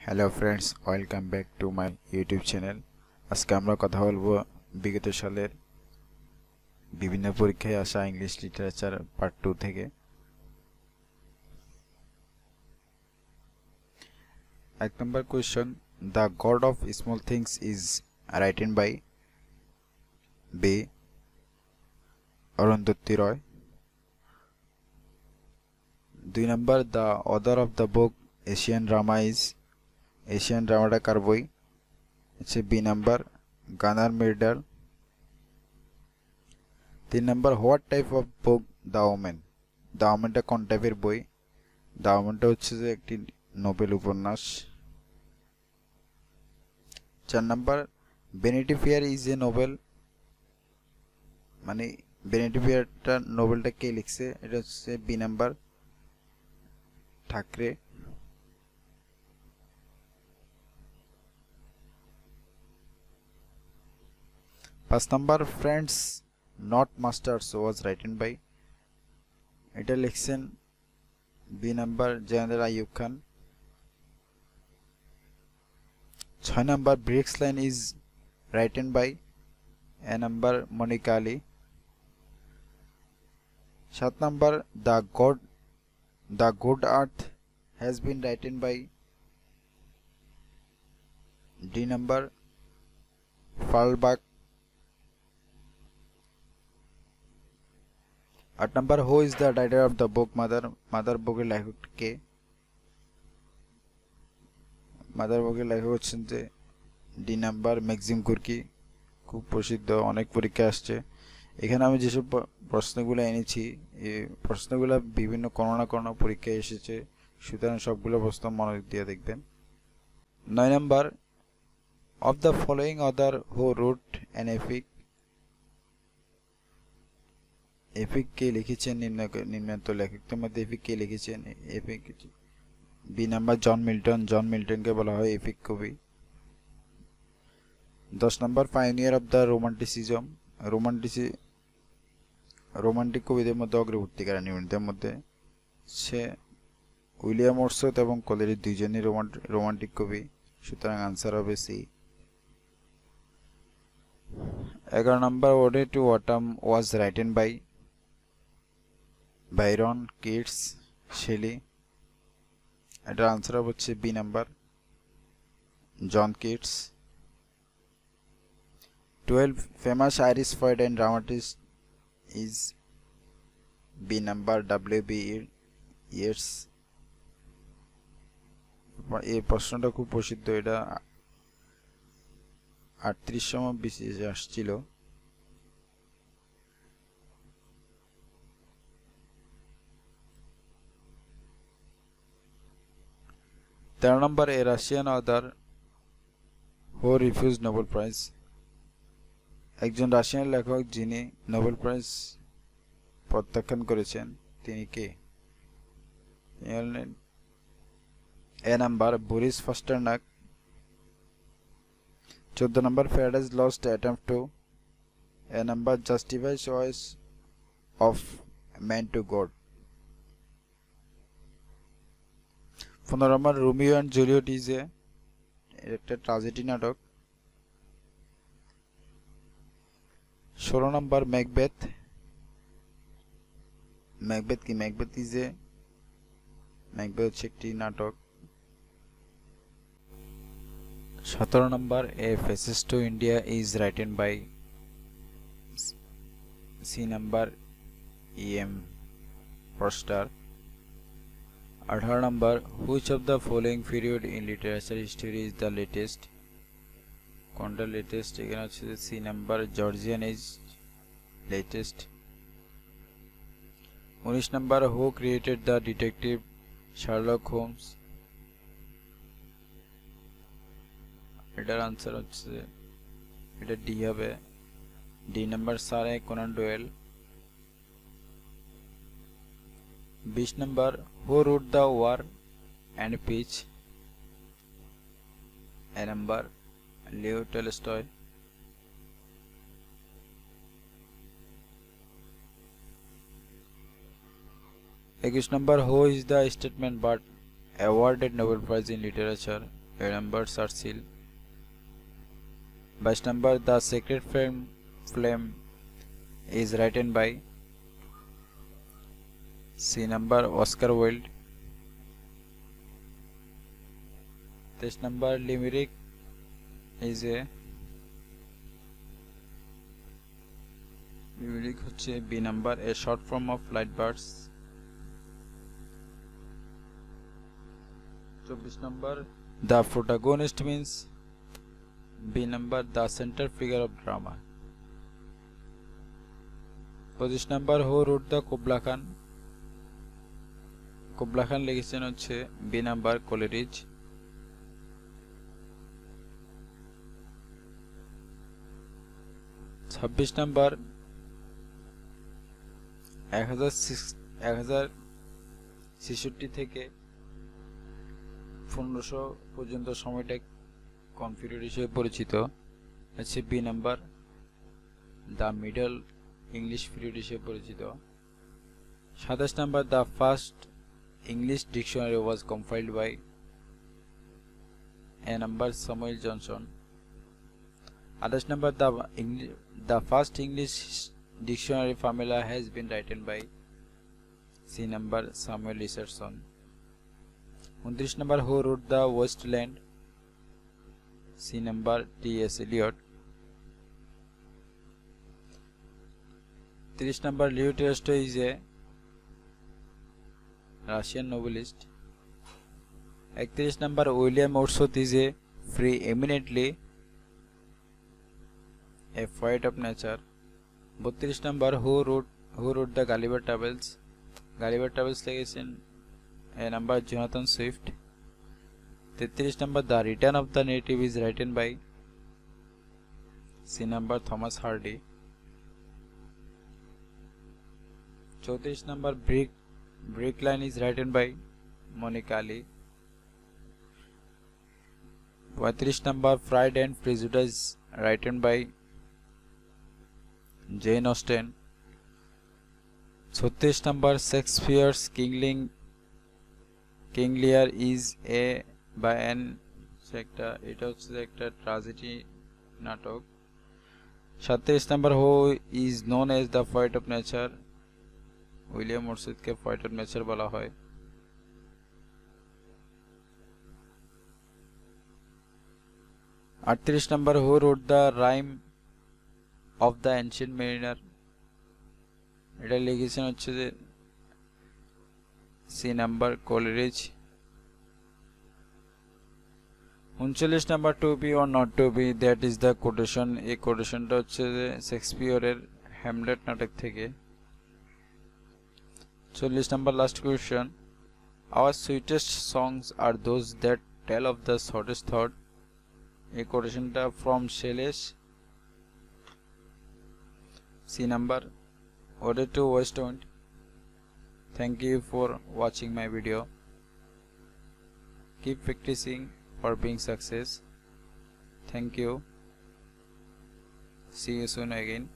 Hello friends, welcome back to my YouTube channel. আজকে আমরা কথা বলবো বিগত সালের বিভিন্ন পরীক্ষায় আসা ইংলিশ লিটারেচার পার্ট 2 থেকে। এক নম্বর question, the God of Small Things is written by B Arundhati Roy. 2 নম্বর, the author of the book Asian drama is, Asian ড্রামাটা কার বই? হচ্ছে বি নাম্বার গানার মির্ডার। 3 নম্বর, what type of book the women, the ওমেনটা কোন টাইপের বই? দ্য ওমেনটা হচ্ছে যে একটি নোবেল উপন্যাস। 4 নম্বর, Vanity Fair is a novel, মানে ভ্যানিটি ফেয়ারটা নোবেলটা কে লিখছে? এটা হচ্ছে বি নাম্বার ঠাকরে। 5 নম্বর, Friends Not Masters was written by, এটা লিখছেন B number general Ayub Khan. 6 নম্বর, Brick Lane is written by A number Monica Ali. 7 নম্বর, the Good Earth has been written by D number Pearl Buck. 8 নম্বর, who is the writer of the book Mother, mother বুকের লেখক কে? Mother বুকের লেখক হচ্ছেন যে D number Maxim Gorky, খুব প্রসিদ্ধ, অনেক পরীক্ষা আসছে। এখানে আমি যেসব প্রশ্নগুলো এনেছি, এই প্রশ্নগুলো বিভিন্ন কোনো না কোনো পরীক্ষায় এসেছে, সুতরাং সবগুলো প্রশ্ন মনোযোগ দিয়ে দেখবেন। 9 নম্বর, of the following author who wrote an epic, epic কে লিখেছেন? নিম্নান্ত লেখকদের মধ্যে এপিক কে লিখেছেন? Epic B number John Milton, John মিল্টনকে বলা হয় এপিক কবি। 10 নম্বর, pioneer of the romanticism, romantic কবিদের মধ্যে অগ্রবর্তীকারা নিম্নদের মধ্যে সে উইলিয়াম ওয়ার্ডসওয়ার্থ এবং কলেরি দুইজনই রোমান্টিক কবি, সুতরাং আনসার হবে সি। 11 নম্বর, ode to autumn was written by Byron, Keats, Shelley, এটার আনসার হচ্ছে B number John Keats. 12, famous Irish poet and dramatist is B number W B. Yeats. এই প্রশ্নটা খুব প্রসিদ্ধ, এটা 38তম বিসিএসে আসছিল। 13 নম্বর, a Russian author who refuse Nobel prize, একজন রাশিয়ান লেখক যিনি নোবেল প্রাইজ প্রত্যাখ্যান করেছেন, তিনি কে? A number Boris Pasternak. 14 নম্বর, Paradise Lost attempt to, A number justify choice of man to God. 15 নম্বর, রোমিও অ্যান্ড জুলিয়েট ইজ একটা ট্র্যাজেডি নাটক। 16 নম্বর, ম্যাকবেথ, ম্যাকবেথ কি? ম্যাকবেথ হচ্ছে একটি নাটক। 17 নম্বর, a faces to India is written by C number E.M. Forster. 18 নম্বর, which of the following period in literature history is the latest, কোনটা লেটেস্ট? এখানে হচ্ছে C number Georgian is latest. 19 নম্বর, who created the detective Sherlock Holmes, এটার answer হচ্ছে এটা D হবে, D number sir Conan Doyle. 20 নম্বর, who wrote the war and pitch, a number Leo Tolstoy. 21 number, who is the statement but awarded Nobel Prize in literature, A number Churchill. 22 number The Sacred Flame is written by C number Oscar Wilde. 23 number Limerick is a Limerick হচ্ছে B number a short form of flight birds. 24 number The protagonist means B number the center figure of drama. 25 number Who wrote the Kubla Khan? Kubla Khan লিখেছেন হচ্ছে B number Coleridge. 26 number 1066 থেকে 1500 পর্যন্ত সময়টা কোন period হিসেবে পরিচিত আছে B number the Middle English period হিসেবে পরিচিত 27 number the first English dictionary was compiled by A number Samuel Johnson 28 number the first English dictionary formula has been written by C number Samuel Richardson. 29 number Who wrote the Wasteland? C number T.S. Eliot. 30 number Leo Tolstoy is a Russian novelist. 31 number William Wordsworth is a preeminently a poet of nature. 32 number Who wrote the Gulliver Travels? Gulliver Travels লিখেছেন a number Jonathan Swift. 33 number The Return of the Native is written by C number Thomas Hardy. 34 number Brick Line is written by Monica Ali. 35 number Pride and Prejudice written by Jane Austen. 36 number Shakespeare's King Lear is a by an sector. এটা হচ্ছে একটা tragedy নাটক. 37 number Who is known as the poet of nature? William ওয়ার্ডসওয়ার্থকে poet of nature বলা হয়. 38 number Who wrote the Rime of the Ancient Mariner? এটা লিখেছেন হচ্ছে যে C number Coleridge. 39 number to be or not to be that is the quotation. এই কোটেশনটা হচ্ছে যে শেক্সপিয়রের হ্যামলেট নাটক থেকে. 40 number last question our sweetest songs are those that tell of the shortest thought. এই কোটেশনটা from Shelley's. C number Ode to West Wind. Thank you for watching my video. Keep practicing for being success. Thank you. See you soon again.